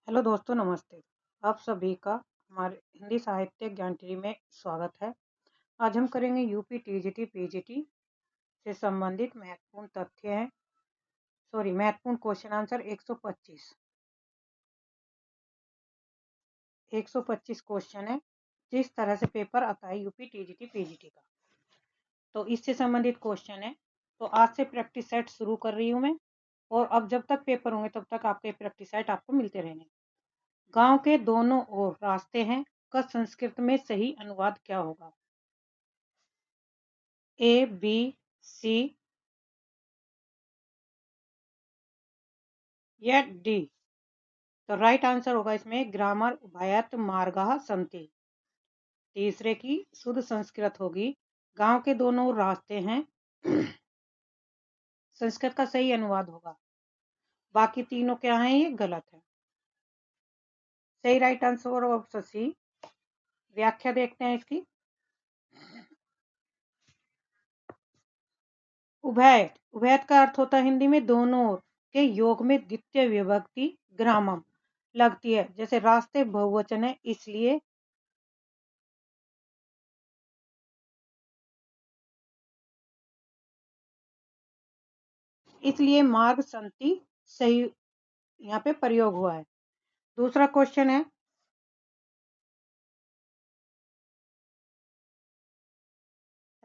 Hello दोस्तों, नमस्ते। आप सभी का हमारे हिंदी साहित्य ज्ञान टीवी में स्वागत है। आज हम करेंगे यूपी टीजीटी पीजीटी से संबंधित महत्वपूर्ण तथ्य हैं। महत्वपूर्ण क्वेश्चन आंसर 125 क्वेश्चन है। जिस तरह से पेपर आता है यूपी टीजीटी पीजीटी का, तो इससे संबंधित क्वेश्चन है। तो आज से प्रैक्टिस सेट शुरू कर रही हूँ मैं, और अब जब तक पेपर होंगे तब तक आपके प्रैक्टिस सेट आपको मिलते रहेंगे। गांव के दोनों ओर रास्ते हैं का संस्कृत में सही अनुवाद क्या होगा? ए, बी, सी या डी? तो राइट आंसर होगा इसमें ग्रामर उभयत मार्गः सन्ति। तीसरे की शुद्ध संस्कृत होगी गांव के दोनों रास्ते हैं। संस्कृत का सही अनुवाद होगा। बाकी तीनों क्या हैं, ये गलत है। सही राइट आंसर ऑप्शन सी। व्याख्या देखते हैं इसकी। उभयत, उभयत का अर्थ होता है हिंदी में दोनों ओर के योग में द्वितीय विभक्ति ग्रामम लगती है। जैसे रास्ते बहुवचन है, इसलिए मार्ग संति सही यहाँ पे प्रयोग हुआ है। दूसरा क्वेश्चन है,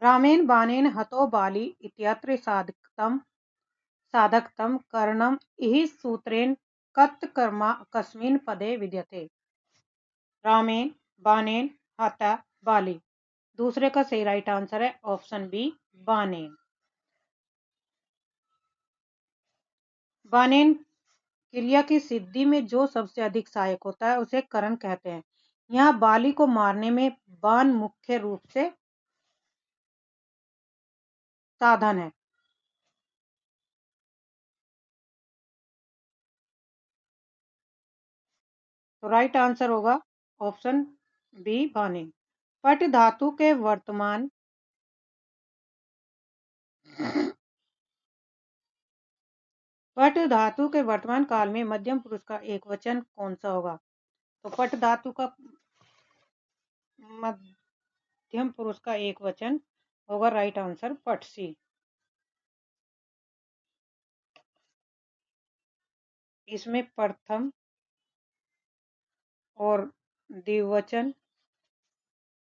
रामेण बाणेन हतो बाली इत्यत्र साधकतम करणम इहि सूत्रेण कत् कर्मा कस्मिन् पदे विद्यते? रामेण बाणेन हता बाली। दूसरे का सही राइट आंसर है ऑप्शन बी, बाणेन। बाणेन क्रिया की सिद्धि में जो सबसे अधिक सहायक होता है उसे करण कहते हैं। यहाँ बाली को मारने में बाण मुख्य रूप से साधन है। तो राइट आंसर होगा ऑप्शन बी, बाणेन। पट धातु के वर्तमान पट धातु के वर्तमान काल में मध्यम पुरुष का एक वचन कौन सा होगा? तो पट धातु का मध्यम पुरुष का एक वचन होगा राइट आंसर पटसी। इसमें प्रथम और द्विवचन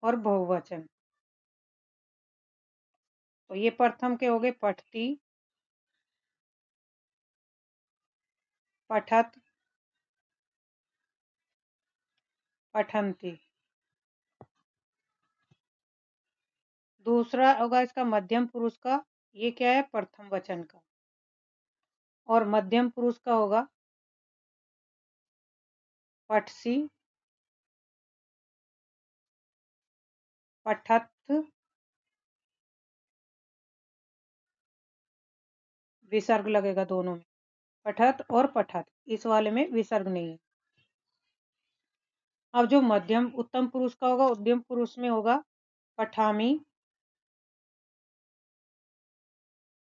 और बहुवचन। तो ये प्रथम के हो गए पठती, पठत, पठंती। दूसरा होगा इसका मध्यम पुरुष का, ये क्या है, प्रथम वचन का। और मध्यम पुरुष का होगा पठसी, पठत, विसर्ग लगेगा दोनों में। पठत और पठत, इस वाले में विसर्ग नहीं है। अब जो मध्यम उत्तम पुरुष का होगा, उद्यम पुरुष में होगा पठामी,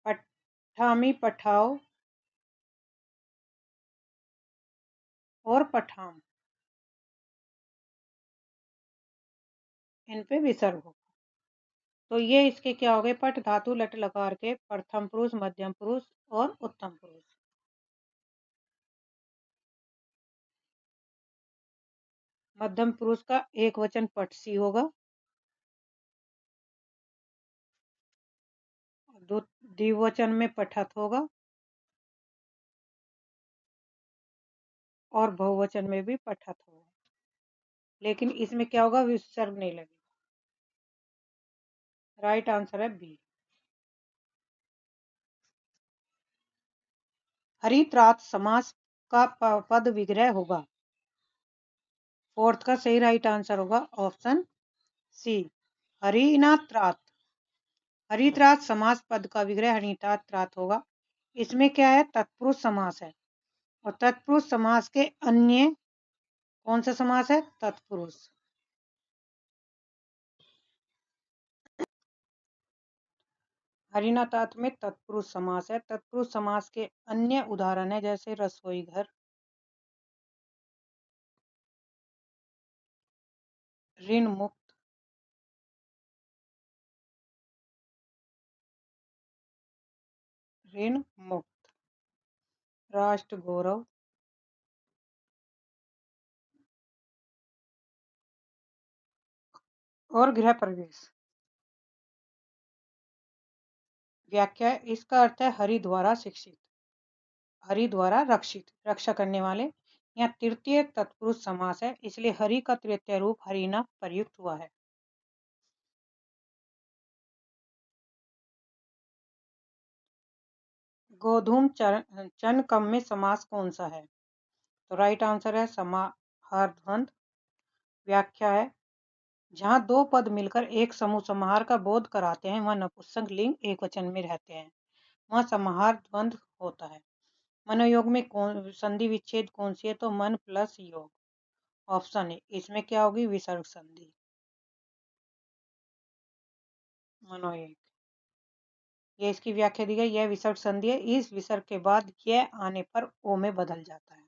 पठामी, पठाओ और पठाम, इन पे विसर्ग होगा। तो ये इसके क्या हो गए, पट धातु लट लकार के प्रथम पुरुष, मध्यम पुरुष और उत्तम पुरुष। मध्यम पुरुष का एक वचन पटसी होगा, द्विवचन में पठत होगा और बहुवचन में भी पठत होगा। लेकिन इसमें क्या होगा, विसर्ग नहीं लगेगा। राइट आंसर है बी। हरित्रात समास का पद विग्रह होगा। फोर्थ का सही राइट आंसर होगा ऑप्शन सी, हरिनात्रात। हरित्रात समास पद का विग्रह हरिनात्रात होगा। इसमें क्या है, तत्पुरुष समास है। और तत्पुरुष समास के अन्य कौन सा समास है, तत्पुरुष। हरिनातात में तत्पुरुष समास है। तत्पुरुष समास के अन्य उदाहरण है जैसे रसोई घर, ऋण मुक्त, ऋण मुक्त, राष्ट्र गौरव, और गृह प्रवेश। व्याख्या, इसका अर्थ है हरि द्वारा शिक्षित, हरि द्वारा रक्षित, रक्षा करने वाले। यहाँ तृतीय तत्पुरुष समास है, इसलिए हरि का तृतीय रूप हरिना प्रयुक्त हुआ है। गोधूम चन कम में समास कौन सा है? तो राइट आंसर है समाहार द्वंद। व्याख्या है, जहाँ दो पद मिलकर एक समूह समाहार का बोध कराते हैं वह नपुंसक लिंग एक वचन में रहते हैं, वहाँ समाहार द्वंद होता है। मनोयोग में कौन संधि विच्छेद कौन सी है? तो मन प्लस योग। ऑप्शन है, इसमें क्या होगी? विसर्ग संधि। मनोयोग, ये इसकी व्याख्या दी गई। यह विसर्ग संधि है, इस विसर्ग के बाद यह आने पर ओ में बदल जाता है।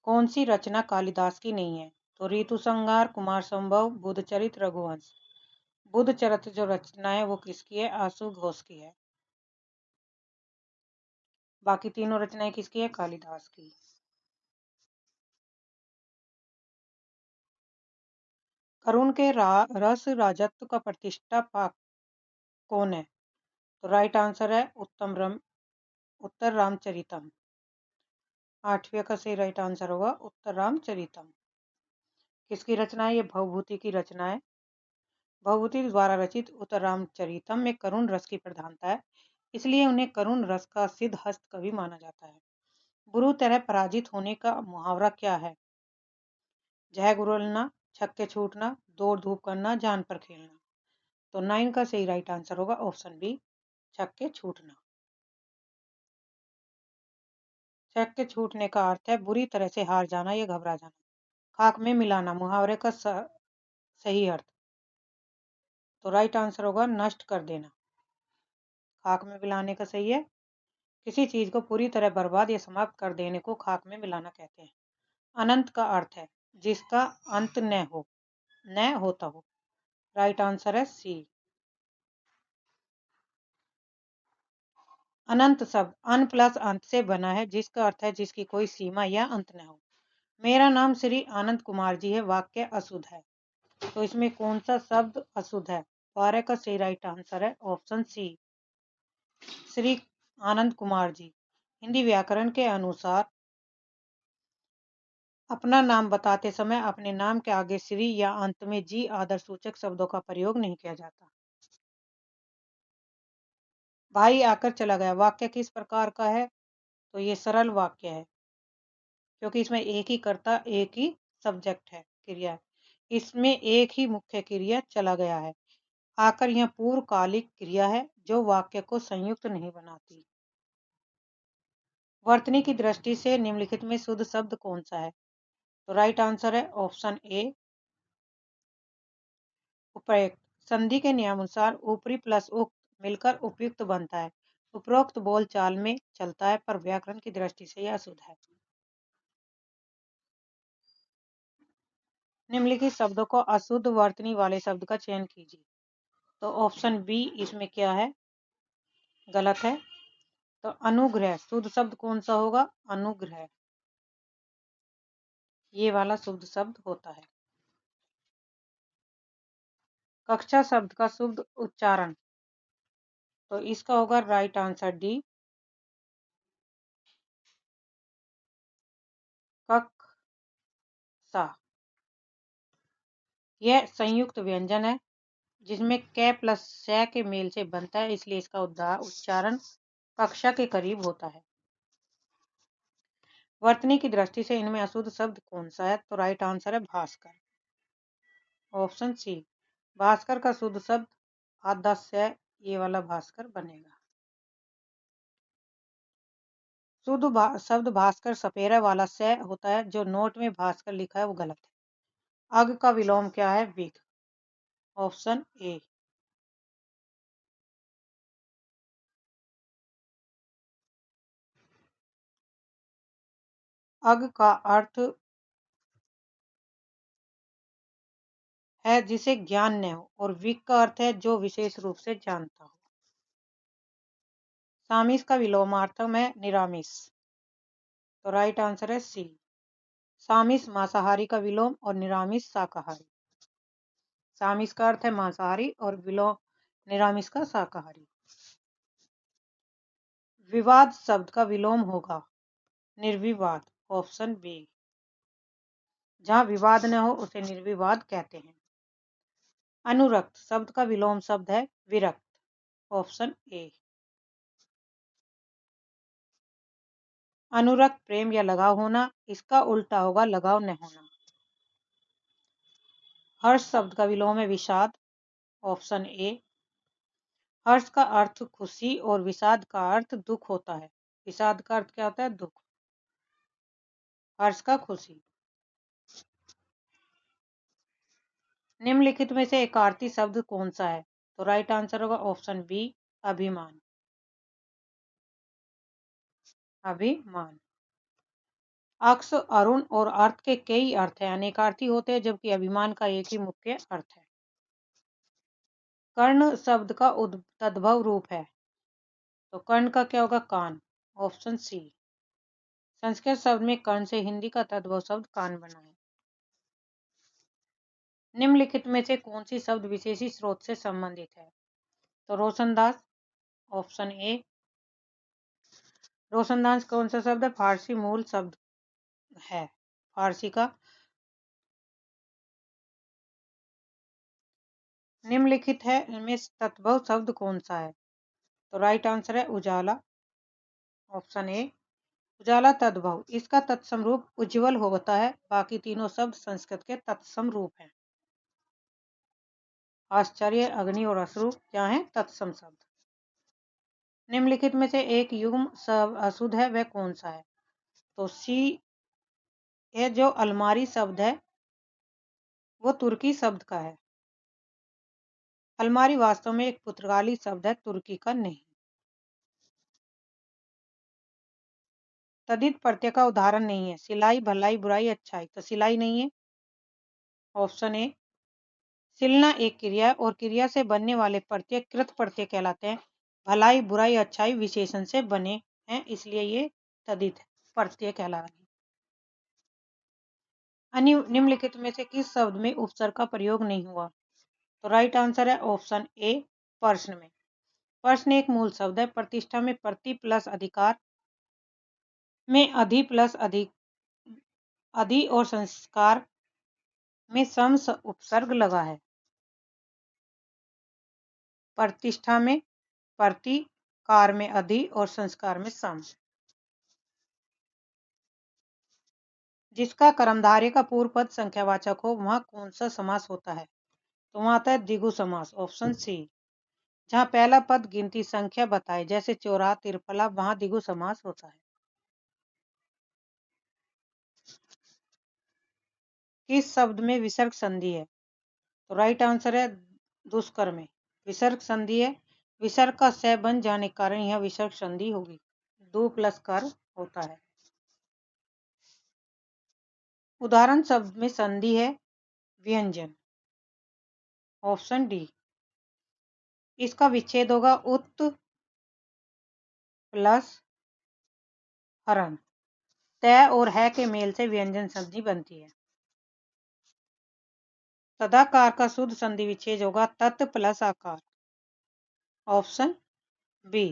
कौन सी रचना कालिदास की नहीं है? तो ऋतु संहार, कुमार संभव, बुद्ध चरित्र, रघुवंश। बुद्ध चरित्र जो रचना है वो किसकी है? आशु घोष की है। बाकी तीनों रचनाएं किसकी है? कालिदास की। करुण के रस राजत्व का प्रतिष्ठापक कौन है? तो राइट आंसर है उत्तर रामचरितम। आठवें का सही राइट आंसर होगा उत्तर रामचरितम। किसकी रचना है? ये भवभूति की रचना है। भवभूति द्वारा रचित उत्तर रामचरितम में करुण रस की प्रधानता है, इसलिए उन्हें करुण रस का सिद्ध हस्त कवि माना जाता है। बुरी तरह पराजित होने का मुहावरा क्या है? जय गुरुलना, छक्के छूटना, दौड़ धूप करना, जान पर खेलना। तो 9 का सही राइट आंसर होगा ऑप्शन बी, छक्के छूटना। छक्के छूटने का अर्थ है बुरी तरह से हार जाना या घबरा जाना। खाक में मिलाना मुहावरे का सही अर्थ। तो राइट आंसर होगा नष्ट कर देना। खाक में मिलाने का सही है, किसी चीज को पूरी तरह बर्बाद या समाप्त कर देने को खाक में मिलाना कहते हैं। अनंत का अर्थ है जिसका अंत न होता हो। राइट आंसर है सी। अनंत शब्द अन प्लस अंत से बना है, जिसका अर्थ है जिसकी कोई सीमा या अंत न हो। मेरा नाम श्री आनंद कुमार जी है, वाक्य अशुद्ध है। तो इसमें कौन सा शब्द अशुद्ध है? 12 का सही राइट आंसर है ऑप्शन सी, श्री आनंद कुमार जी। हिंदी व्याकरण के अनुसार अपना नाम बताते समय अपने नाम के आगे श्री या अंत में जी आदर सूचक शब्दों का प्रयोग नहीं किया जाता। भाई आकर चला गया वाक्य किस प्रकार का है? तो ये सरल वाक्य है, क्योंकि इसमें एक ही कर्ता एक ही सब्जेक्ट है, क्रिया है। इसमें एक ही मुख्य क्रिया चला गया है। आकर यह पूर्वकालिक क्रिया है जो वाक्य को संयुक्त नहीं बनाती। वर्तनी की दृष्टि से निम्नलिखित में शुद्ध शब्द कौन सा है? तो राइट आंसर है ऑप्शन ए, उपयुक्त। संधि के नियमानुसार ऊपरी प्लस उक्त मिलकर उपयुक्त बनता है। उपरोक्त बोल चाल में चलता है पर व्याकरण की दृष्टि से यह अशुद्ध है। निम्नलिखित शब्दों को अशुद्ध वर्तनी वाले शब्द का चयन कीजिए। तो ऑप्शन बी इसमें क्या है? गलत है। तो अनुग्रह शुद्ध शब्द कौन सा होगा? अनुग्रह, ये वाला शुद्ध शब्द होता है। कक्षा शब्द का शुद्ध उच्चारण, तो इसका होगा राइट आंसर डी, कक्षा। यह संयुक्त व्यंजन है जिसमें क प्लस श के मेल से बनता है, इसलिए इसका उच्चारण कक्षा के करीब होता है। वर्तनी की दृष्टि से इनमें अशुद्ध शब्द कौन सा है? तो राइट आंसर है भास्कर, ऑप्शन सी। भास्कर का शुद्ध शब्द आधा स, ये वाला भास्कर बनेगा। शुद्ध शब्द भास्कर सपेरा वाला स होता है, जो नोट में भास्कर लिखा है वो गलत है। अग का विलोम क्या है? विग, ऑप्शन ए। अग का अर्थ है जिसे ज्ञान न हो, और विक का अर्थ है जो विशेष रूप से जानता हो। सामिस का विलोमार्थक है निरामिस, तो राइट आंसर है सी। सामिस मांसाहारी का विलोम और निरामिस शाकाहारी। सामिस का अर्थ है मांसाहारी और विलोम निरामिस का शाकाहारी। विवाद शब्द का विलोम होगा निर्विवाद, ऑप्शन बी। जहां विवाद न हो उसे निर्विवाद कहते हैं। अनुरक्त शब्द का विलोम शब्द है विरक्त, ऑप्शन ए। अनुरक्त प्रेम या लगाव होना, इसका उल्टा होगा लगाव न होना। हर्ष शब्द का विलोम है विषाद, ऑप्शन ए। हर्ष का अर्थ खुशी और विषाद का अर्थ दुख होता है। विषाद का अर्थ क्या होता है? दुख। हर्ष का खुशी। निम्नलिखित में से एकार्थी शब्द कौन सा है? तो राइट आंसर होगा ऑप्शन बी अभिमान। अभिमान। अक्ष, अरुण और अर्थ के कई अर्थ हैं, अनेकार्थी होते हैं, जबकि अभिमान का एक ही मुख्य अर्थ है। कर्ण शब्द का तद्भव रूप है, तो कर्ण का क्या होगा? कान, ऑप्शन सी। संस्कृत शब्द में कर्ण से हिंदी का तद्भव शब्द कान बना है। निम्नलिखित में से कौन सी शब्द विशेषी स्रोत से संबंधित है? तो रोशनदास, ऑप्शन ए। रोशनदास कौन सा शब्द है? फारसी मूल शब्द है, फारसी का। निम्नलिखित है इनमें तद्भव शब्द कौन सा है? तो राइट आंसर है उजाला, ऑप्शन ए। उजाला तद्भव, इसका तत्सम रूप उज्ज्वल होता है, बाकी तीनों शब्द संस्कृत के तत्सम रूप हैं। आश्चर्य, अग्नि और अश्रु क्या है? तत्सम शब्द। निम्नलिखित में से एक युग्म अशुद्ध है, वह कौन सा है? तो सी। यह जो अलमारी शब्द है वो तुर्की शब्द का है। अलमारी वास्तव में एक पुर्तगाली शब्द है, तुर्की का नहीं। तद्धित प्रत्यय का उदाहरण नहीं है। सिलाई, भलाई, बुराई, अच्छाई, तो सिलाई नहीं है, ऑप्शन ए। सिलना एक क्रिया है और क्रिया से बनने वाले प्रत्यय कृत प्रत्यय कहलाते हैं। भलाई, बुराई, अच्छाई विशेषण से बने हैं, इसलिए ये तद्धित प्रत्यय कहलाते हैं। निम्नलिखित में से किस शब्द में उपसर्ग का प्रयोग नहीं हुआ? तो राइट आंसर है ऑप्शन ए प्रश्न में। प्रश्न एक मूल शब्द है। प्रतिष्ठा में प्रति प्लस अधिकार में अधि प्लस अधिक अधि और संस्कार में सम उपसर्ग लगा है। प्रतिष्ठा में प्रति, कार में अधि और संस्कार में सम। जिसका कर्मधारय का पूर्व पद संख्यावाचक हो वहां कौन सा समास होता है? तो वहां आता है द्विगु समास, ऑप्शन सी। जहां पहला पद गिनती संख्या बताए, जैसे चौरा, तिरपला, वहां द्विगु समास होता है। किस शब्द में विसर्ग संधि है? तो राइट आंसर है दुष्कर में विसर्ग संधि है। विसर्ग का स बन जाने के कारण यह विसर्ग संधि होगी। दो प्लस कर होता है। उदाहरण शब्द में संधि है व्यंजन, ऑप्शन डी। इसका विच्छेद होगा उत प्लस हरण। तय और है के मेल से व्यंजन संधि बनती है। तदाकार का शुद्ध संधि विच्छेद होगा तत् प्लस आकार, ऑप्शन बी।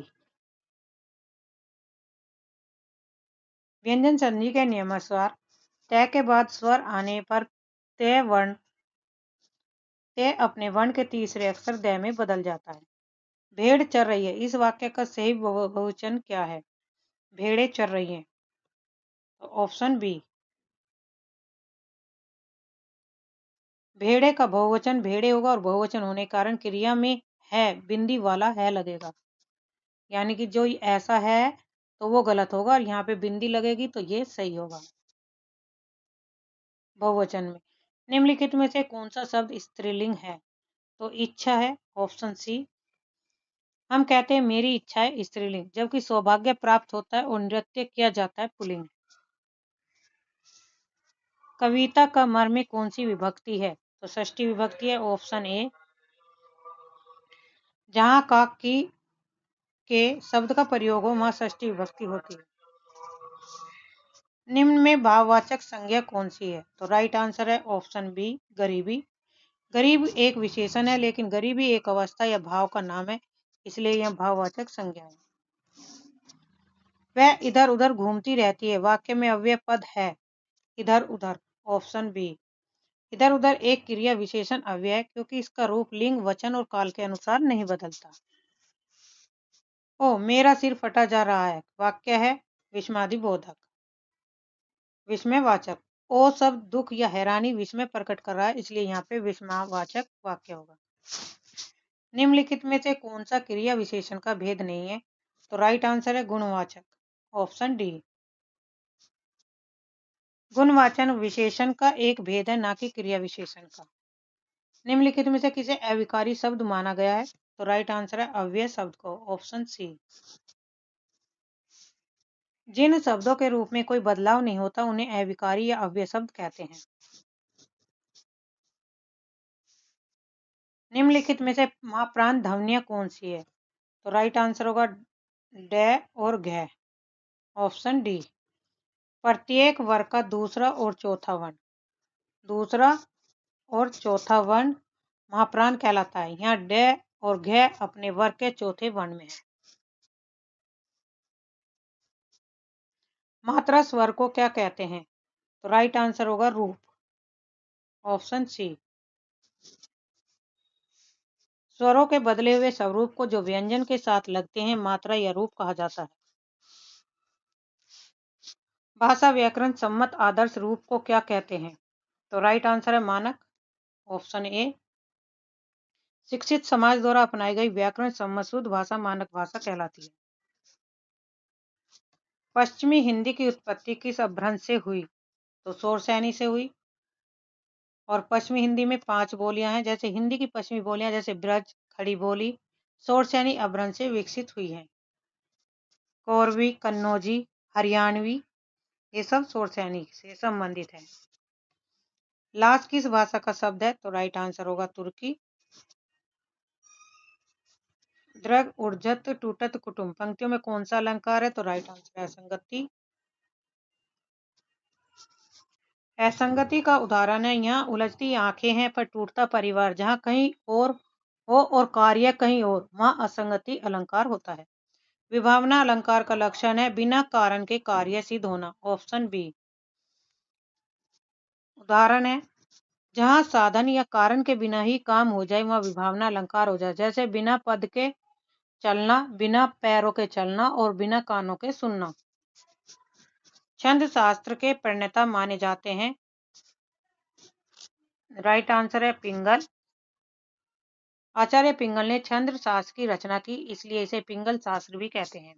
व्यंजन संधि के नियमानुसार तय के बाद स्वर आने पर तय वर्ण तय अपने वर्ण के तीसरे अक्षर द में बदल जाता है। भेड़ चर रही है, इस वाक्य का सही बहुवचन क्या है? भेड़ें चर रही हैं, ऑप्शन बी। भेड़े का बहुवचन भेड़े होगा और बहुवचन होने के कारण क्रिया में है बिंदी वाला है लगेगा, यानी कि जो ऐसा है तो वो गलत होगा और यहाँ पे बिंदी लगेगी तो ये सही होगा बहुवचन में। निम्नलिखित में से कौन सा शब्द स्त्रीलिंग है? तो इच्छा है, ऑप्शन सी। हम कहते हैं मेरी इच्छा है स्त्रीलिंग, जबकि सौभाग्य प्राप्त होता है और नृत्य किया जाता है पुल्लिंग। कविता का मर्म में कौन सी विभक्ति है? तो षष्ठी विभक्ति है ऑप्शन ए। जहां का की के शब्द का प्रयोग हो वहां षष्ठी विभक्ति होती है। निम्न में भाववाचक संज्ञा कौन सी है? तो राइट आंसर है ऑप्शन बी गरीबी। गरीब एक विशेषण है, लेकिन गरीबी एक अवस्था या भाव का नाम है, इसलिए यह भाववाचक संज्ञा है। वह इधर उधर घूमती रहती है। वाक्य में अव्यय पद है इधर उधर। Option B. इधर उधर एक क्रिया विशेषण अव्यय है, क्योंकि इसका रूप लिंग, वचन और काल के अनुसार नहीं बदलता। ओ मेरा सिर फटा जा रहा है वाक्य है विस्मयादिबोधक, विस्मयवाचक। ओ शब्द दुख या हैरानी, विस्मय प्रकट कर रहा है, इसलिए यहाँ पे विस्मयवाचक वाक्य होगा। निम्नलिखित में से कौन सा क्रिया विशेषण का भेद नहीं है? तो राइट आंसर है गुणवाचक। Option D. गुणवाचन विशेषण का एक भेद है, ना कि क्रिया विशेषण का। निम्नलिखित में से किसे अविकारी शब्द माना गया है? तो राइट आंसर है अव्यय शब्द को। Option C. जिन शब्दों के रूप में कोई बदलाव नहीं होता उन्हें अविकारी या अव्यय शब्द कहते हैं। निम्नलिखित में से महाप्रांत ध्वनियां कौन सी है? तो राइट आंसर होगा ड और घ। Option D. प्रत्येक वर्ग का दूसरा और चौथा वर्ण महाप्राण कहलाता है। यहाँ ड और घ अपने वर्ग के चौथे वर्ण में है। मात्रा स्वर को क्या कहते हैं? तो राइट आंसर होगा रूप। Option C. स्वरों के बदले हुए स्वरूप को जो व्यंजन के साथ लगते हैं मात्रा या रूप कहा जाता है। भाषा व्याकरण सम्मत आदर्श रूप को क्या कहते हैं? तो राइट आंसर है मानक। Option A. शिक्षित समाज द्वारा अपनाई गई व्याकरण सम्मत शुद्ध भाषा मानक भाषा कहलाती है। पश्चिमी हिंदी की उत्पत्ति किस अपभ्रंश से हुई? तो शौरसेनी से हुई। और पश्चिमी हिंदी में 5 बोलियां हैं। जैसे हिंदी की पश्चिमी बोलियां जैसे ब्रज, खड़ी बोली शौरसेनी अपभ्रंश से विकसित हुई हैं। कौरवी, कन्नौजी, हरियाणवी ये सब शौरसेनी से संबंधित है। लाश किस भाषा का शब्द है? तो राइट आंसर होगा तुर्की। द्रग उर्जत टूटत कुटुंब पंक्तियों में कौन सा अलंकार है? तो राइट आंसर है असंगति। असंगति का उदाहरण है यहाँ उलझती आंखें हैं पर टूटता परिवार। जहाँ कहीं और हो और कार्य कहीं और, वहाँ असंगति अलंकार होता है। विभावना अलंकार का लक्षण है बिना कारण के कार्य सिद्ध होना। Option B. उदाहरण है जहाँ साधन या कारण के बिना ही काम हो जाए वहाँ विभावना अलंकार हो जाए। जैसे बिना पद के चलना, बिना पैरों के चलना और बिना कानों के सुनना। छंद शास्त्र के प्रणेता माने जाते हैं। राइट आंसर है पिंगल। आचार्य पिंगल ने छंद शास्त्र की रचना की, इसलिए इसे पिंगल शास्त्र भी कहते हैं।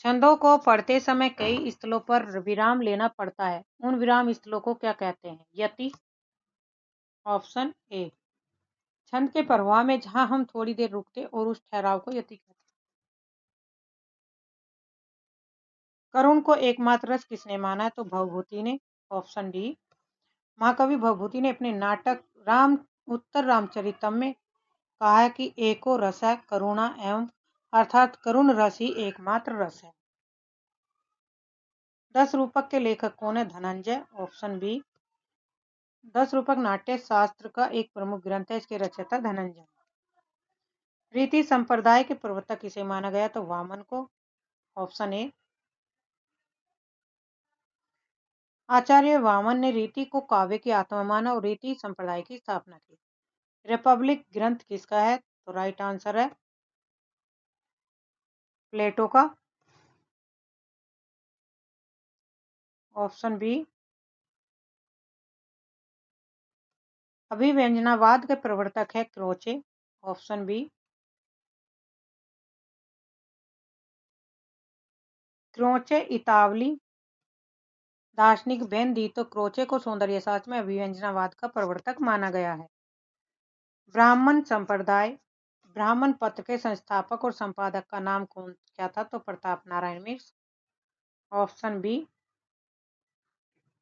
छंदों को पढ़ते समय कई स्थलों पर विराम लेना पड़ता है। उन विराम स्थलों को क्या कहते हैं? यति। Option A. छंद के प्रवाह में जहां हम थोड़ी देर रुकते और उस ठहराव को यति कहते हैं। करुण को एकमात्र रस किसने माना है? तो भवभूति ने। Option D. महाकवि भवभूति ने अपने नाटक उत्तर रामचरितम में कहा है कि एको रस है करुणा एवं, अर्थात करुण रस ही एकमात्र रस है। 10 रूपक के लेखक कौन है? धनंजय। Option B. 10 रूपक नाट्य शास्त्र का एक प्रमुख ग्रंथ है, इसके रचयिता धनंजय। रीति संप्रदाय के प्रवर्तक किसे माना गया? तो वामन को। Option A. आचार्य वामन ने रीति को काव्य की आत्मा माना और रीति संप्रदाय की स्थापना की। रिपब्लिक ग्रंथ किसका है? तो राइट आंसर है प्लेटो का। Option B. अभिव्यंजनावाद के प्रवर्तक है क्रोचे। Option B. क्रोचे इतावली दार्शनिक बेन दी तो क्रोचे को सौंदर्य शास्त्र में अभिव्यंजनावाद का प्रवर्तक माना गया है। ब्राह्मण संप्रदाय ब्राह्मण पत्र के संस्थापक और संपादक का नाम क्या था? तो प्रताप नारायण मिश्र। Option B.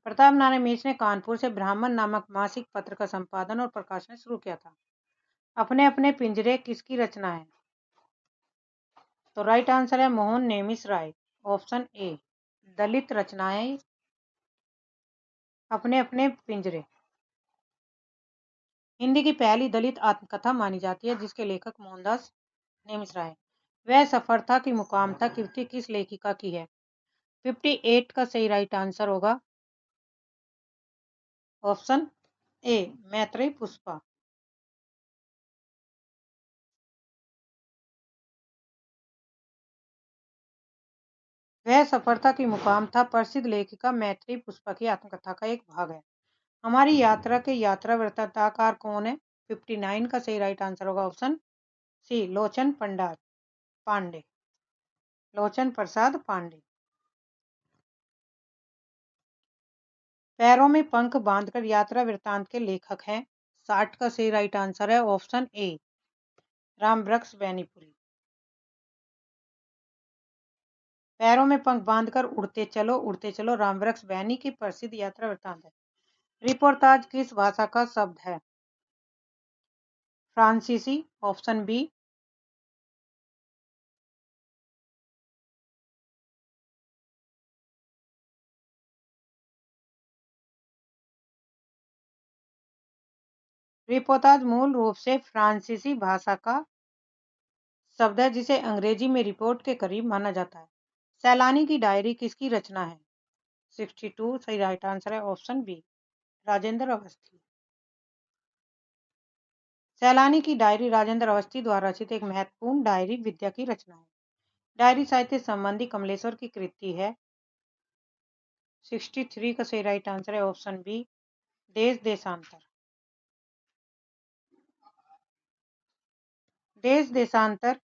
प्रताप नारायण मिश्र ने कानपुर से ब्राह्मण नामक मासिक पत्र का संपादन और प्रकाशन शुरू किया था। अपने अपने पिंजरे किसकी रचना है? तो राइट आंसर है मोहन नेमिष राय, ऑप्शन ए। दलित रचनाएं अपने अपने पिंजरे हिंदी की पहली दलित आत्मकथा मानी जाती है, जिसके लेखक मोहनदास नेमिष राय। वह सफलता की मुकामता कृति किस लेखिका की है? 58 का सही राइट आंसर होगा ऑप्शन ए, मैत्रेयी पुष्पा। वह सफलता की मुकाम था प्रसिद्ध लेखिका मैत्रेयी पुष्पा की आत्मकथा का एक भाग है। हमारी यात्रा के यात्रा वृत्तांतकार कौन है? 59 का सही राइट आंसर होगा ऑप्शन सी, लोचन पांडे, लोचन प्रसाद पांडे। पैरों में पंख बांधकर यात्रा वृत्तांत के लेखक हैं। 60 का सही राइट आंसर है ऑप्शन ए, रामवृक्ष बैनीपुरी। पैरों में पंख बांधकर उड़ते चलो रामवृक्ष बैनी की प्रसिद्ध यात्रा वृत्तांत है। रिपोर्टाज किस भाषा का शब्द है? फ्रांसीसी, ऑप्शन बी। रिपोर्टाज मूल रूप से फ्रांसीसी भाषा का शब्द है, जिसे अंग्रेजी में रिपोर्ट के करीब माना जाता है। सैलानी की डायरी किसकी रचना है? 62 सही राइट आंसर है ऑप्शन बी, राजेंद्र अवस्थी। सैलानी की डायरी राजेंद्र अवस्थी द्वारा रचित एक महत्वपूर्ण डायरी विद्या की रचना है। डायरी साहित्य संबंधी कमलेश्वर की कृति है। 63 का सही राइट आंसर है ऑप्शन बी, देश देशांतर। देश देशांतर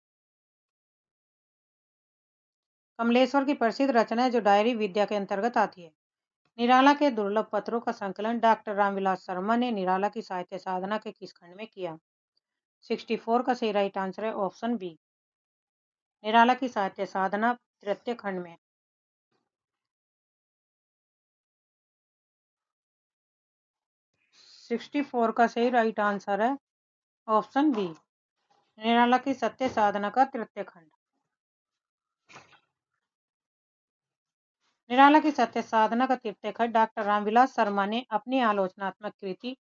कमलेश्वर की प्रसिद्ध रचना है, जो डायरी विद्या के अंतर्गत आती है। निराला के दुर्लभ पत्रों का संकलन डॉक्टर रामविलास शर्मा ने निराला की साहित्य साधना के किस खंड में किया? 64 का सही राइट आंसर है ऑप्शन बी, निराला की साहित्य साधना तृतीय खंड में। 64 का सही राइट आंसर है ऑप्शन बी, निराला की सत्य साधना का तृतीय खंड। निराला की सत्य साधना का तृतीय खंड डॉक्टर रामविलास शर्मा ने अपनी आलोचनात्मक कृति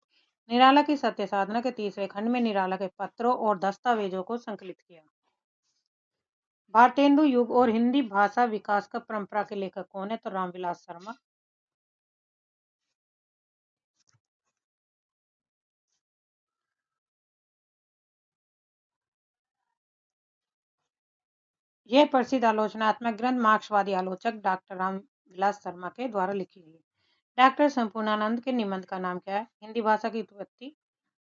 निराला की सत्य साधना के तीसरे खंड में निराला के पत्रों और दस्तावेजों को संकलित किया। भारतेंदु युग और हिंदी भाषा विकास का परंपरा के लेखक कौन है? तो रामविलास शर्मा। यह प्रसिद्ध आलोचनात्मक ग्रंथ मार्क्सवादी आलोचक डॉक्टर रामविलास शर्मा के द्वारा लिखी गई है। डॉक्टर संपूर्णानंद के निबंध का नाम क्या है? हिंदी भाषा की उत्पत्ति,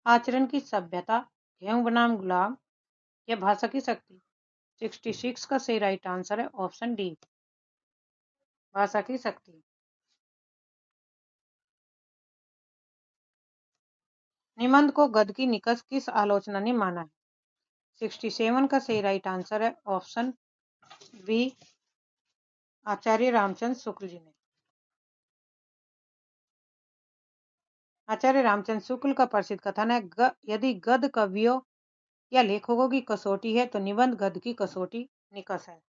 आचरण की सभ्यता, गेहूं बनाम गुलाम या भाषा की शक्ति। 66 का सही राइट आंसर है ऑप्शन डी, भाषा की शक्ति। निबंध को गद्य की निकष किस आलोचना ने माना है? 67 का सही राइट आंसर है ऑप्शन बी, आचार्य रामचंद्र शुक्ल जी ने। आचार्य रामचंद्र शुक्ल का प्रसिद्ध कथन है, यदि गद्य कवियों या लेखकों की कसौटी है तो निबंध गद्य की कसौटी निकष है।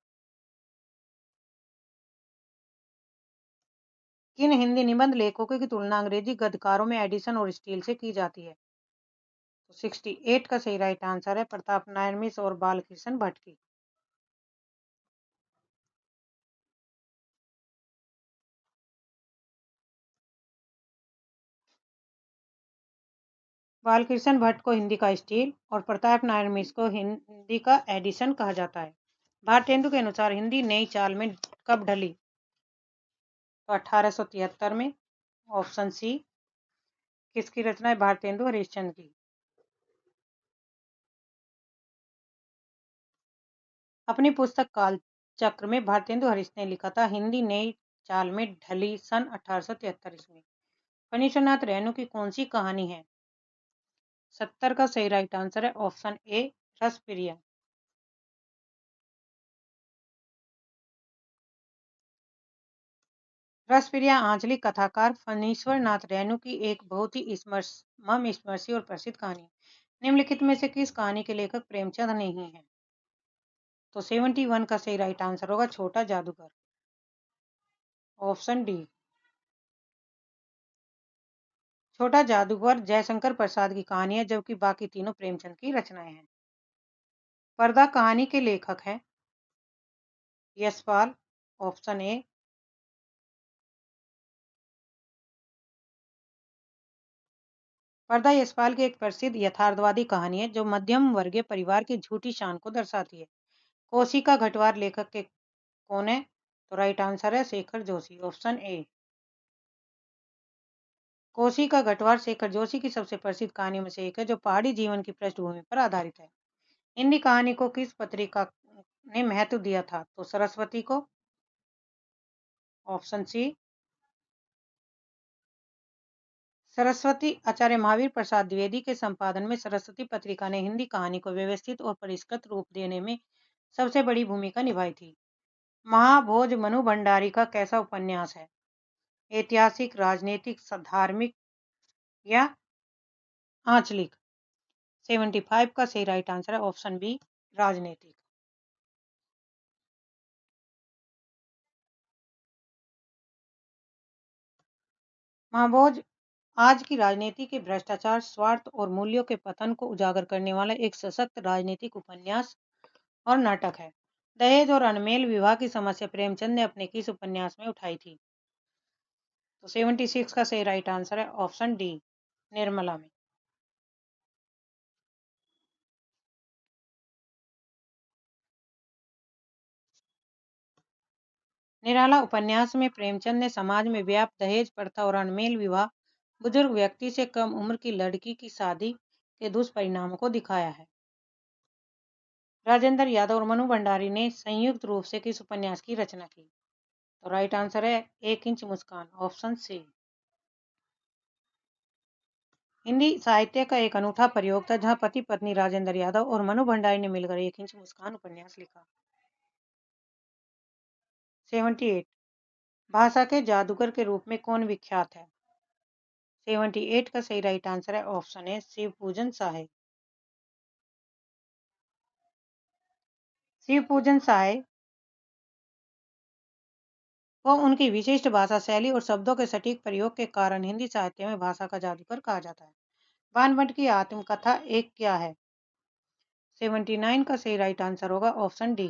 किन हिंदी निबंध लेखकों की तुलना अंग्रेजी गद्यकारों में एडिसन और स्टील से की जाती है? तो 68 का सही राइट आंसर है प्रताप नारायण मिश्र और बालकृष्ण भट्ट की। बालकृष्ण भट्ट को हिंदी का स्टील और प्रताप नारायण मिश्र को हिंदी का एडिसन कहा जाता है। भारतेंदु के अनुसार हिंदी नई चाल में कब ढली? तो 1873 में, ऑप्शन सी। किसकी रचना है? भारतेंदु हरिश्चंद्र की। अपनी पुस्तक कालचक्र में भारतेंदु हरिश्चंद्र ने लिखा था, हिंदी नई चाल में ढली सन 1873 ईस्वी। फणीश्वरनाथ रेणु की कौन सी कहानी है? 70 का सही राइट आंसर है ऑप्शन ए, रसप्रिया। रसप्रिया आंचलिक कथाकार फणीश्वर नाथ रेणु की एक बहुत ही मर्मस्पर्शी और प्रसिद्ध कहानी। निम्नलिखित में से किस कहानी के लेखक प्रेमचंद नहीं है? तो 71 का सही राइट आंसर होगा छोटा जादूगर, ऑप्शन डी। छोटा जादूगर जयशंकर प्रसाद की कहानी है, जबकि बाकी तीनों प्रेमचंद की रचनाएं हैं। पर्दा कहानी के लेखक हैं यशपाल, ऑप्शन ए। पर्दा यशपाल की एक प्रसिद्ध यथार्थवादी कहानी है जो मध्यम वर्गीय परिवार की झूठी शान को दर्शाती है। कोसी का घटवार लेखक के कौन है? तो राइट आंसर है शेखर जोशी, ऑप्शन ए। कोसी का घटवार शेखर जोशी की सबसे प्रसिद्ध कहानियों में से एक है जो पहाड़ी जीवन की पृष्ठभूमि पर आधारित है। हिंदी कहानी को किस पत्रिका ने महत्व दिया था? तो सरस्वती को, ऑप्शन सी। सरस्वती आचार्य महावीर प्रसाद द्विवेदी के संपादन में सरस्वती पत्रिका ने हिंदी कहानी को व्यवस्थित और परिष्कृत रूप देने में सबसे बड़ी भूमिका निभाई थी। महाभोज मनु भंडारी का कैसा उपन्यास है? ऐतिहासिक, राजनीतिक, धार्मिक या आंचलिक? 75 का सही राइट आंसर है ऑप्शन बी, राजनीतिक। महाभोज आज की राजनीति के भ्रष्टाचार, स्वार्थ और मूल्यों के पतन को उजागर करने वाला एक सशक्त राजनीतिक उपन्यास और नाटक है। दहेज और अनमेल विवाह की समस्या प्रेमचंद ने अपने किस उपन्यास में उठाई थी? तो 76 का सही राइट आंसर है ऑप्शन डी, निर्मला में। निराला उपन्यास में प्रेमचंद ने समाज में व्याप्त दहेज प्रथा और अनमेल विवाह, बुजुर्ग व्यक्ति से कम उम्र की लड़की की शादी के दुष्परिणामों को दिखाया है। राजेंद्र यादव और मनु भंडारी ने संयुक्त रूप से किस उपन्यास की रचना की? तो राइट आंसर है 1 इंच मुस्कान, ऑप्शन सी। हिंदी साहित्य का एक अनूठा प्रयोग था जहां पति पत्नी राजेंद्र यादव और मनु भंडारी ने मिलकर 1 इंच मुस्कान उपन्यास लिखा। 78 भाषा के जादूगर के रूप में कौन विख्यात है? 78 का सही राइट आंसर है ऑप्शन ए, शिव पूजन साहे। शिव पूजन साहे को उनकी विशिष्ट भाषा शैली और शब्दों के सटीक प्रयोग के कारण हिंदी साहित्य में भाषा का जादूगर कहा जाता है। बाणभट्ट की आत्मकथा एक क्या है? 79 का सही राइट आंसर होगा ऑप्शन डी,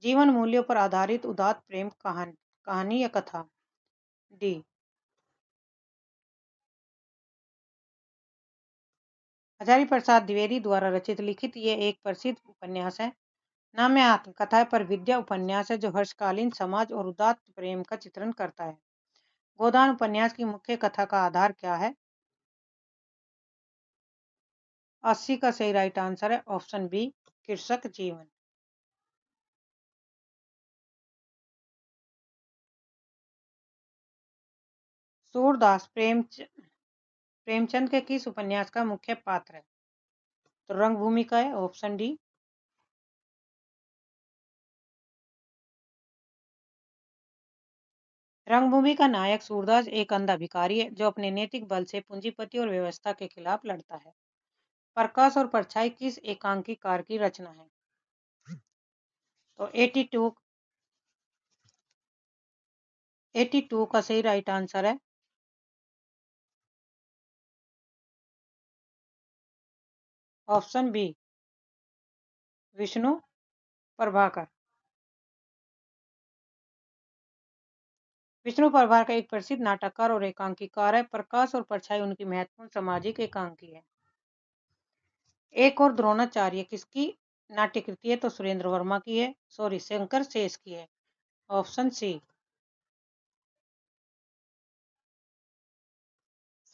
जीवन मूल्यों पर आधारित उदात्त प्रेम कहानी या कथा, डी। हजारी प्रसाद द्विवेदी द्वारा रचित लिखित ये एक प्रसिद्ध उपन्यास है। नाम आत्मकथा है पर विद्या उपन्यास है जो हर्षकालीन समाज और उदात्त प्रेम का चित्रण करता है। गोदान उपन्यास की मुख्य कथा का आधार क्या है? 80 का सही राइट आंसर है ऑप्शन बी, कृषक जीवन। सूरदास प्रेमचंद के किस उपन्यास का मुख्य पात्र है? तो रंगभूमि का है, ऑप्शन डी। रंगभूमि का नायक सूरदास एक अंधा भिखारी है जो अपने नैतिक बल से पूंजीपति और व्यवस्था के खिलाफ लड़ता है। प्रकाश और परछाई किस एकांकीकार की रचना है? तो 82 का सही राइट आंसर है ऑप्शन बी, विष्णु प्रभाकर। विष्णु प्रभाकर एक प्रसिद्ध नाटककार और एकांकीकार है। प्रकाश और परछाई उनकी महत्वपूर्ण सामाजिक एकांकी है। एक और द्रोणाचार्य किसकी नाट्यकृति है? तो सुरेंद्र वर्मा की है, सॉरी शंकर शेष की है, ऑप्शन सी।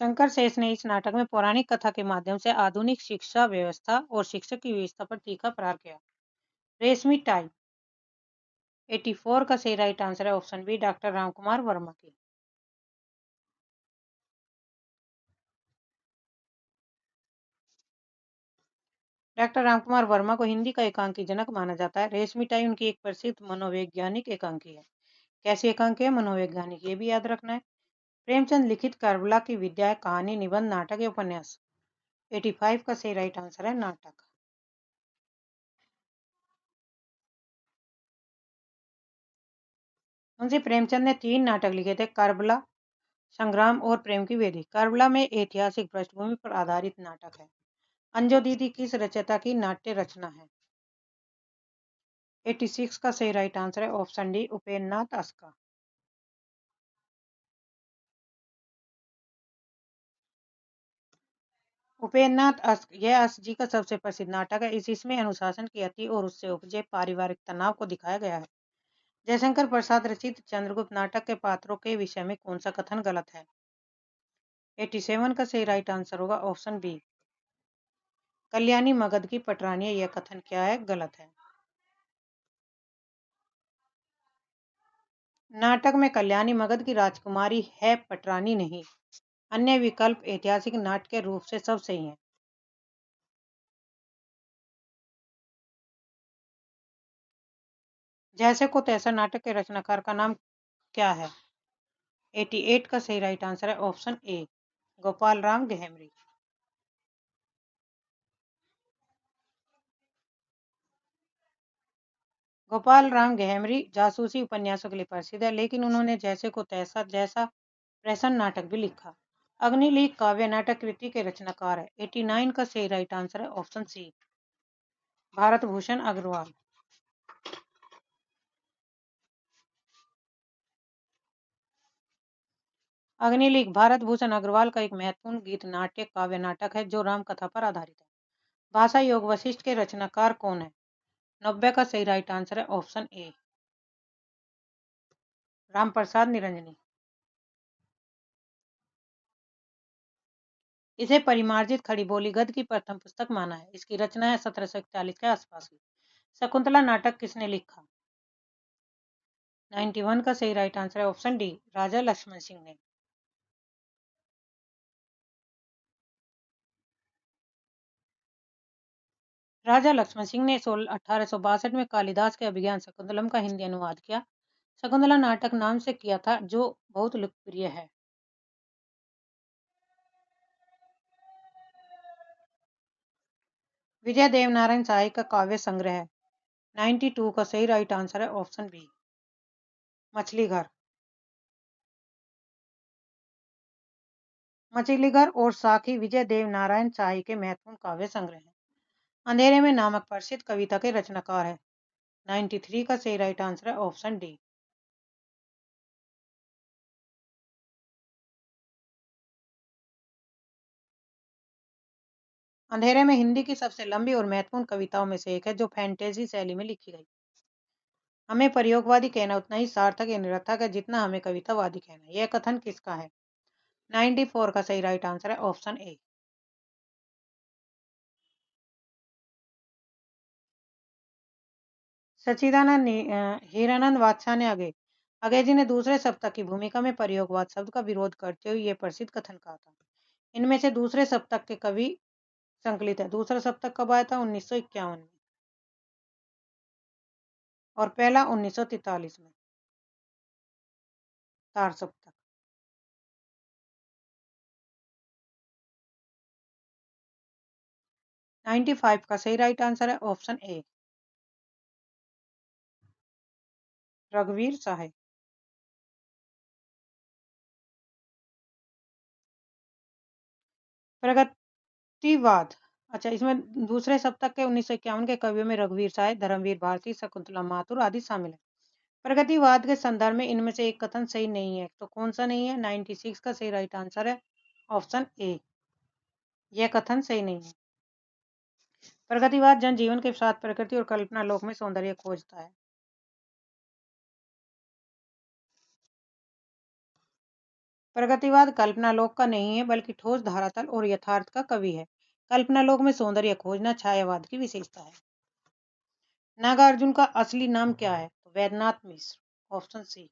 शंकर शेष ने इस नाटक में पौराणिक कथा के माध्यम से आधुनिक शिक्षा व्यवस्था और शिक्षक की व्यवस्था पर तीखा प्रहार किया। रेशमी टाई 84 का सही राइट आंसर है option B, doctor Ramkumar Verma की। डॉक्टर रामकुमार वर्मा को हिंदी का एकांकी जनक माना जाता है। रेशमी टाई उनकी एक प्रसिद्ध मनोवैज्ञानिक एकांकी है। कैसी एकांक है? मनोवैज्ञानिक, ये भी याद रखना है। प्रेमचंद लिखित करबला की विद्या है कहानी, निबंध, नाटक या उपन्यास? 85 का सही राइट आंसर है नाटक। मुंशी प्रेमचंद ने 3 नाटक लिखे थे, करबला, संग्राम और प्रेम की वेदी। करबला में ऐतिहासिक पृष्ठभूमि पर आधारित नाटक है। अंजो दीदी किस रचयिता की नाट्य रचना है? 86 का सही राइट आंसर है option D, Upendra Nath Aska. Upendra Nath ask, यह अस्क जी का सबसे प्रसिद्ध नाटक है। इसमें अनुशासन की अति और उससे उपजे पारिवारिक तनाव को दिखाया गया है। जयशंकर प्रसाद रचित चंद्रगुप्त नाटक के पात्रों के विषय में कौन सा कथन गलत है? 87 का सही राइट आंसर होगा ऑप्शन बी, कल्याणी मगध की पटरानी है। यह कथन क्या है? गलत है। नाटक में कल्याणी मगध की राजकुमारी है, पटरानी नहीं। अन्य विकल्प ऐतिहासिक नाट्य के रूप से सब सही हैं। जैसे को तैसा नाटक के रचनाकार का नाम क्या है? 88 का सही राइट आंसर है ऑप्शन ए, गोपाल राम गहेमरी। गोपाल राम गहेमरी जासूसी उपन्यासों के लिए प्रसिद्ध है, लेकिन उन्होंने जैसे को तैसा जैसा प्रहसन नाटक भी लिखा। अग्निलीक काव्य नाटक कृति के रचनाकार है। 89 का सही राइट आंसर है ऑप्शन सी, भारत भूषण अग्रवाल। अग्निलीक भारत भूषण अग्रवाल का एक महत्वपूर्ण गीत नाट्य काव्य नाटक है जो राम कथा पर आधारित है। भाषा योग वशिष्ठ के रचनाकार कौन है? 90 का सही राइट आंसर है ऑप्शन ए, राम प्रसाद निरंजनी। इसे परिमार्जित खड़ी बोली गद्य की प्रथम पुस्तक माना है। इसकी रचना है 1741 के आसपास हुई। शकुंतला नाटक किसने लिखा? 91 का सही राइट आंसर है ऑप्शन डी, राजा लक्ष्मण सिंह ने। राजा लक्ष्मण सिंह ने 1862 में कालिदास के अभिज्ञान शकुंतलम का हिंदी अनुवाद किया। शकुंतला नाटक नाम से किया था जो बहुत लोकप्रिय है। विजय देवनारायण शाही का काव्य संग्रह है। 92 का सही राइट आंसर है ऑप्शन बी, मछली घर। मछली घर और साखी विजय देवनारायण शाही के महत्वपूर्ण काव्य संग्रह हैं। अंधेरे में नामक प्रसिद्ध कविता के रचनाकार है। 93 का सही राइट आंसर है ऑप्शन डी। अंधेरे में हिंदी की सबसे लंबी और महत्वपूर्ण कविताओं में से एक है जो फैंटेसी शैली में लिखी गई। हमें प्रयोगवादी कहना उतना ही सार्थक या निरर्थक है जितना हमें कवितावादी कहना। यह कथन किसका है? 94 का सही राइट आंसर है ऑप्शन ए। सच्चिदानंद हीरानंद बादशाह ने आगे अगय जी ने दूसरे सप्तक की भूमिका में प्रयोगवाद शब्द का विरोध करते हुए यह प्रसिद्ध कथन कहा था। इनमें से दूसरे सप्तक के कवि संकलित है। दूसरा सप्तक कब आया था? 1951 में, और पहला 1943 में, तार सप्तक। 95 का सही राइट आंसर है ऑप्शन ए, रघुवीर साहे। प्रगतिवाद, अच्छा, इसमें दूसरे सप्तक के 1951 के कवियों में रघुवीर साहे, धर्मवीर भारती, शकुंतला माथुर आदि शामिल है। प्रगतिवाद के संदर्भ में इनमें से एक कथन सही नहीं है, तो कौन सा नहीं है? 96 का सही राइट आंसर है ऑप्शन ए, यह कथन सही नहीं है। प्रगतिवाद जनजीवन के साथ प्रकृति और कल्पना लोक में सौंदर्य खोजता है। प्रगतिवाद कल्पना लोक का नहीं है बल्कि ठोस धरातल और यथार्थ का कवि है। कल्पना लोक में सौंदर्य खोजना छायावाद की विशेषता है। नागार्जुन का असली नाम क्या है? तो वैद्यनाथ मिश्र, ऑप्शन सी।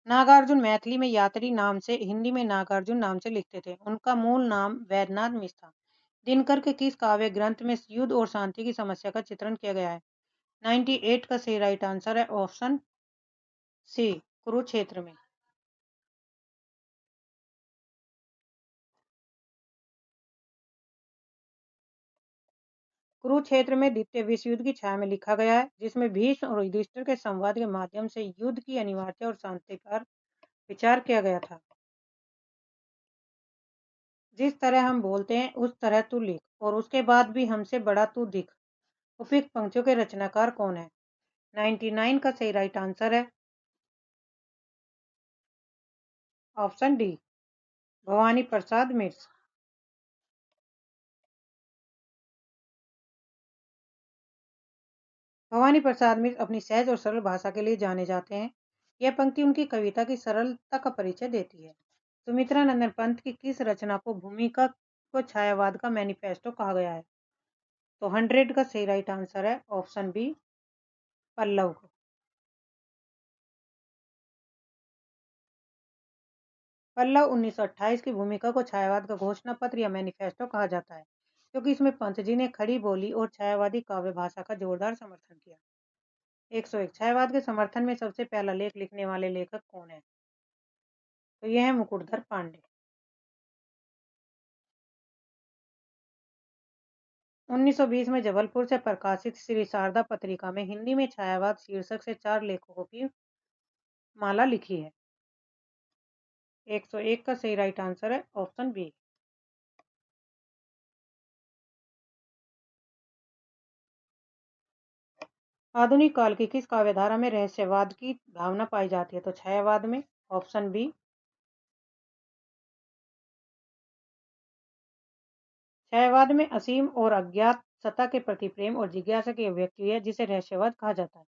नागार्जुन मैथिली में यात्री नाम से, हिंदी में नागार्जुन नाम से लिखते थे। उनका मूल नाम वैद्यनाथ मिश्र था। दिनकर के किस काव्य ग्रंथ में युद्ध और शांति की समस्या का चित्रण किया गया है? 98 का सही राइट आंसर है ऑप्शन सी, कुरुक्षेत्र में। कुरुक्षेत्र में द्वितीय विश्व युद्ध की छाया में लिखा गया है, जिसमें भीष्म और युधिष्ठिर के संवाद के माध्यम से युद्ध की अनिवार्यता और शांति पर विचार किया गया था। जिस तरह हम बोलते हैं उस तरह तू लिख, और उसके बाद भी हमसे बड़ा तू दिख। उपयुक्त पंक्तियों के रचनाकार कौन है? 99 का सही राइट आंसर है ऑप्शन डी, भवानी प्रसाद मिर्स। भवानी प्रसाद मिश्र अपनी सहज और सरल भाषा के लिए जाने जाते हैं। यह पंक्ति उनकी कविता की सरलता का परिचय देती है। सुमित्रा नंदन पंत की किस रचना को भूमिका को छायावाद का मैनिफेस्टो कहा गया है? तो 100 का सही राइट आंसर है ऑप्शन बी, पल्लव को। पल्लव 1928 की भूमिका को छायावाद का घोषणा पत्र या मैनिफेस्टो कहा जाता है, क्योंकि इसमें पंत जी ने खड़ी बोली और छायावादी काव्य भाषा का जोरदार समर्थन किया। 101 छायावाद के समर्थन में सबसे पहला लेख लिखने वाले लेखक कौन है? तो यह है मुकुटधर पांडे। 1920 में जबलपुर से प्रकाशित श्री शारदा पत्रिका में हिंदी में छायावाद शीर्षक से 4 लेखकों की माला लिखी है। 101 का सही राइट आंसर है ऑप्शन बी। आधुनिक काल की किस काव्यधारा में रहस्यवाद की भावना पाई जाती है? तो छायावाद में। Option B. छायावाद में असीम और अज्ञात सत्ता के प्रति प्रेम और जिज्ञासा की अभिव्यक्ति है, जिसे रहस्यवाद कहा जाता है।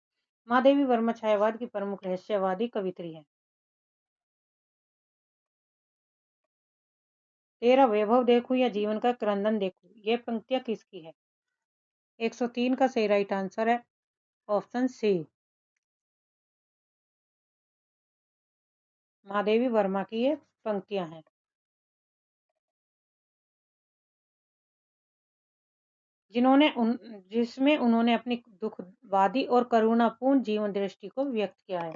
महादेवी वर्मा छायावाद की प्रमुख रहस्यवादी कवित्री है। तेरा वैभव देखूं या जीवन का क्रंदन देखूं, ये पंक्तियां किसकी है? 103 का सही राइट आंसर है ऑप्शन सी, महादेवी वर्मा की ये पंक्तियां हैं, जिसमें उन्होंने अपनी दुखवादी और करुणापूर्ण जीवन दृष्टि को व्यक्त किया है।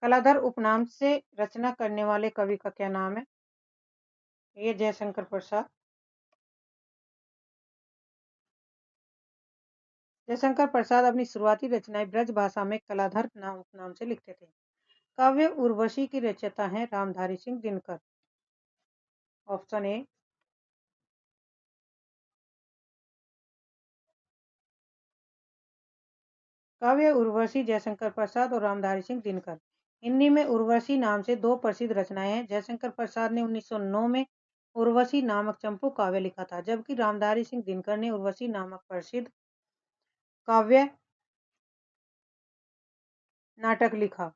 कलाधर उपनाम से रचना करने वाले कवि का क्या नाम है? ये जयशंकर प्रसाद। जयशंकर प्रसाद अपनी शुरुआती रचनाएं ब्रज भाषा में कलाधर नाम उपनाम से लिखते थे। काव्य उर्वशी की रचयिता हैं रामधारी सिंह दिनकर। Option A. काव्य उर्वशी जयशंकर प्रसाद और रामधारी सिंह दिनकर। हिंदी में उर्वशी नाम से 2 प्रसिद्ध रचनाएं हैं। जयशंकर प्रसाद ने 1909 में उर्वशी नामक चंपू काव्य लिखा था, जबकि रामधारी सिंह दिनकर ने उर्वशी नामक प्रसिद्ध काव्य नाटक लिखा,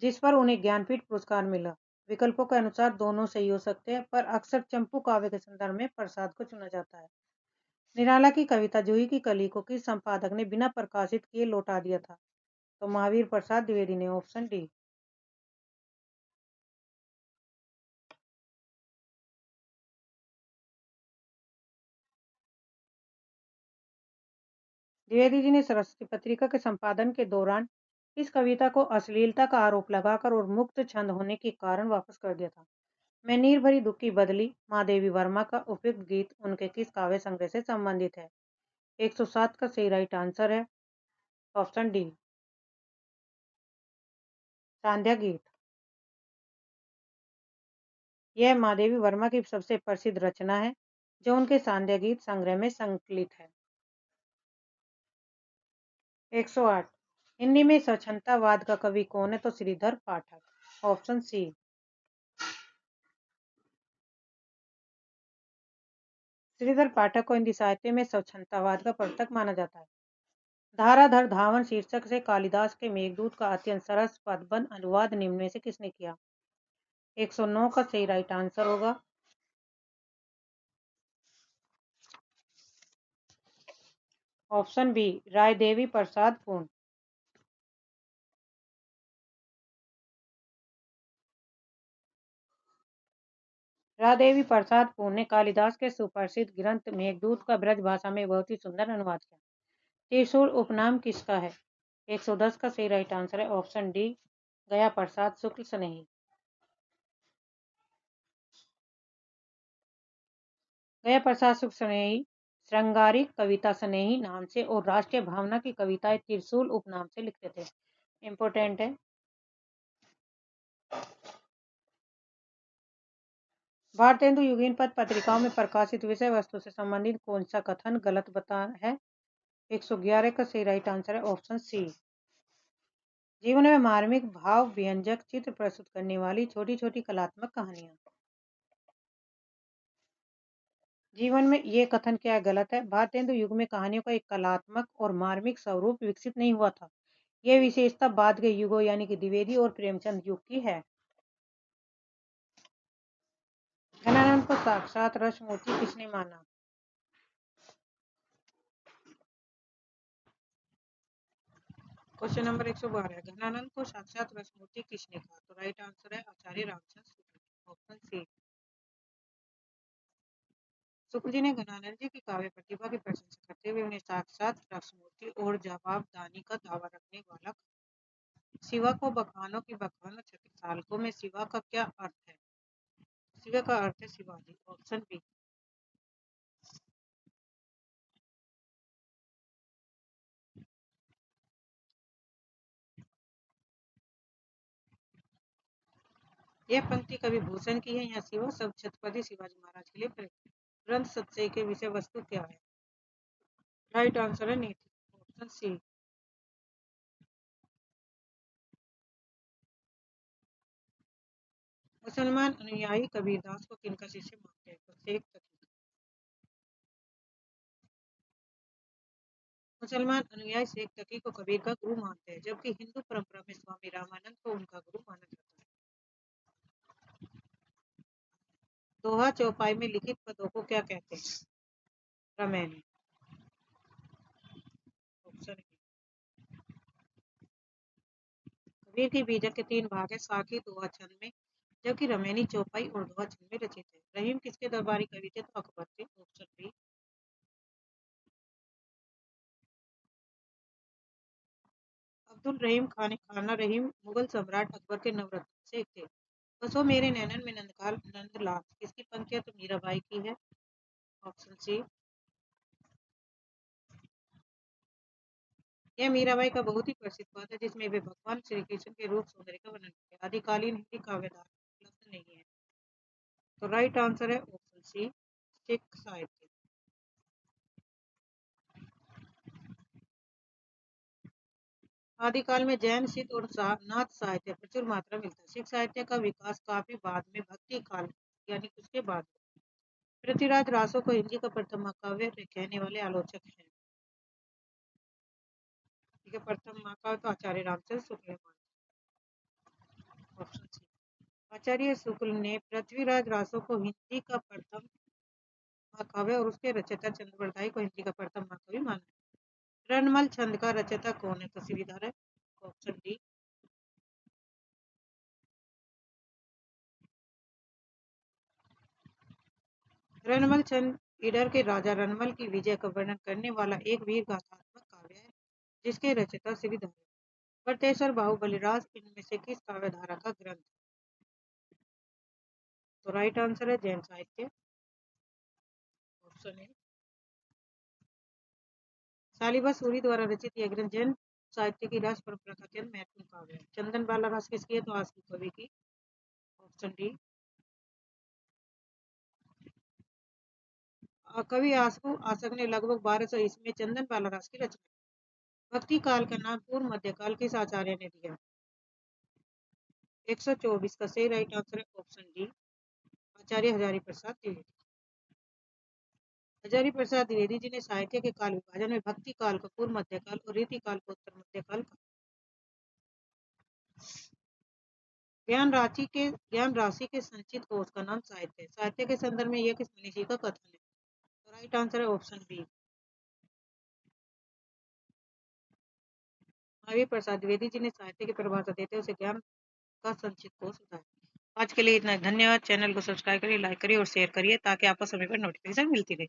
जिस पर उन्हें ज्ञानपीठ पुरस्कार मिला। विकल्पों के अनुसार दोनों सही हो सकते हैं, पर अक्सर चंपू काव्य के संदर्भ में प्रसाद को चुना जाता है। निराला की कविता जूही की कली को किस संपादक ने बिना प्रकाशित किए लौटा दिया था? तो महावीर प्रसाद द्विवेदी ने। Option D. द्विवेदी जी ने सरस्वती पत्रिका के संपादन के दौरान इस कविता को अश्लीलता का आरोप लगाकर और मुक्त छंद होने के कारण वापस कर दिया था। मैं नीर भरी दुख की बदली महादेवी वर्मा का उपयुक्त गीत उनके किस काव्य संग्रह से संबंधित है? 107 का सही राइट आंसर है ऑप्शन डी, सांध्या गीत। यह महादेवी वर्मा की सबसे प्रसिद्ध रचना है, जो उनके सांध्या गीत संग्रह में संकलित है। 108 हिंदी में स्वच्छंदतावाद का कवि कौन है? तो श्रीधर पाठक। Option C. श्रीधर पाठक को हिंदी साहित्य में स्वच्छंदतावाद का प्रवर्तक माना जाता है। धाराधर धावन शीर्षक से कालिदास के मेघदूत का अत्यंत सरस पदबंध अनुवाद निम्न में से किसने किया? 109 का सही राइट आंसर होगा ऑप्शन बी, राय देवी प्रसाद पूर्ण। रादेवी प्रसाद पूर्ण ने कालिदास के सुप्रसिद्ध ग्रंथ मेघदूत का ब्रज भाषा में बहुत ही सुंदर अनुवाद किया। त्रिशूल उपनाम किसका है? 110 का सही राइट आंसर है ऑप्शन डी, गया प्रसाद शुक्ल स्नेही। गया प्रसाद शुक्ल स्नेही श्रृंगारिक कविता स्नेही नाम से और राष्ट्रीय भावना की कविताएं त्रिशूल उपनाम से लिखते थे। इंपोर्टेंट है। भारतेंदु युगीन पत्र पत्रिकाओं में प्रकाशित विषय वस्तु से संबंधित कौन सा कथन गलत बता है? 111 का सही राइट आंसर है ऑप्शन सी। जीवन में मार्मिक भाव व्यंजक चित्र प्रस्तुत करने वाली छोटी छोटी कलात्मक कहानियां। जीवन में ये कथन क्या गलत है? भारतेंदु युग में कहानियों का एक कलात्मक और मार्मिक स्वरूप विकसित नहीं हुआ था। यह विशेषता बाद के युगों यानी कि द्विवेदी और प्रेमचंद युग की है। घनानंद को साक्षात रसमूर्ति किसने माना? क्वेश्चन नंबर 112, घनानंद को साक्षात रसमूर्ति किसने कहा? तो राइट आंसर है आचार्य रामचंद्र शुक्ल, ऑप्शन सी। शुक्ल जी ने घनानंद जी की काव्य प्रतिभा की प्रशंसा करते हुए उन्हें साक्षात रसमूर्ति और जवाबदानी का दावा रखने वाला कहा। शिवा को बखानों की बखान छत्रसालकों में शिवा का क्या अर्थ है? शिवा का अर्थ है शिवाजी, ऑप्शन बी। यह पंक्ति कवि भूषण की है। यहाँ शिवा शब्द छत्रपति शिवाजी महाराज के लिए प्रयुक्त है। ग्रंथ सत्सई के विषय वस्तु क्या है? राइट आंसर है नीति, ऑप्शन सी। मुसलमान अनुयायी कबीरदास को किनका शिष्य मानते हैं? तो शेख तकी। मुसलमान अनुयायी शेख तकी को कबीर का गुरु मानते हैं, जबकि हिंदू परंपरा में स्वामी रामानंद को उनका गुरु माना जाता है। दोहा चौपाई में लिखित पदों को क्या कहते हैं? Ramayan, option A. कबीर की बीजक के 3 भाग है, साखी दोहा छंद में, जबकि रमैनी चौपाई और दोहा छंद में रचित है। रहीम किसके दरबारी कवि थे? तो अकबर थे, ऑप्शन बी। अब्दुल रहीम खाना रहीम मुगल सम्राट अकबर के नवरत्न से एक थे। बसो मेरे नैनन में नंदलाल नंदलाल किसकी पंक्तियां? तो मीराबाई की है, ऑप्शन सी। यह मीराबाई का बहुत ही प्रसिद्ध पद है, जिसमें वे भगवान श्री कृष्ण के रूप सौंदर्य का वर्णन करते हैं। आदिकालीन हिंदी काव्यधारा उपलब्ध नहीं है। तो राइट आंसर है ऑप्शन सी, सिख साहित्य। आदिकाल में जैन, सिद्ध और नाथ साहित्य प्रचुर मात्रा में मिलता है। सिख साहित्य का विकास काफी बाद में भक्ति काल यानी उसके बाद। पृथ्वीराज रासो को हिंदी का प्रथम महाकाव्य कहने वाले आलोचक हैं। ठीक है, प्रथम महाकाव्य तो आचार्य रामचंद्र शुक्ल ने माना, ऑप्शन सी। आचार्य शुक्ल ने पृथ्वीराज रासो को हिंदी का प्रथम महाकाव्य और उसके रचयिता चंद्रवरदाई को हिंदी का प्रथम महाकवि माना। रणमल छंद का रचयिता कौन है? तो श्रीधर है, ऑप्शन डी। रणमल छंद ईडर के राजा रणमल की विजय का वर्णन करने वाला एक वीर गाथात्मक काव्य है, जिसके रचयिता श्रीधर है। बटेश्वर बाहुबलिराज इनमें से किस काव्यधारा का ग्रंथ? तो राइट आंसर है जैन साहित्य, ऑप्शन ए। शालिवा सूरी द्वारा रचित यह ग्रंथ जैन साहित्य की राज परंपरा का अत्यंत महत्वपूर्ण काव्य है। चंदन बाला रास किसकी है? तो आसकी कवि की, ऑप्शन डी। कवि आसकू आसक ने लगभग 1200 ईस्वी में चंदन बाला रास की रचना की। भक्ति काल का नाम पूर्व मध्यकाल किस आचार्य ने दिया? 124 का सही राइट आंसर है ऑप्शन डी, आचार्य हजारी प्रसाद द्विवेदी। हजारी प्रसाद द्विवेदी जी ने साहित्य के काल विभाजन में भक्ति काल को पूर्व मध्यकाल और रीति काल को उत्तर मध्यकाल कहा। ज्ञान राशि के संचित कोश का नाम साहित्य है। साहित्य के संदर्भ में यह किस मनीषी का कथन है? तो राइट आंसर है ऑप्शन बी, महावीर प्रसाद द्विवेदी जी ने साहित्य की परिभाषा देते हुए उसे ज्ञान का संचित कोश बताया। आज के लिए इतना ही। धन्यवाद। चैनल को सब्सक्राइब करिए, लाइक करिए और शेयर करिए ताकि आपको समय पर नोटिफिकेशन मिलती रहे।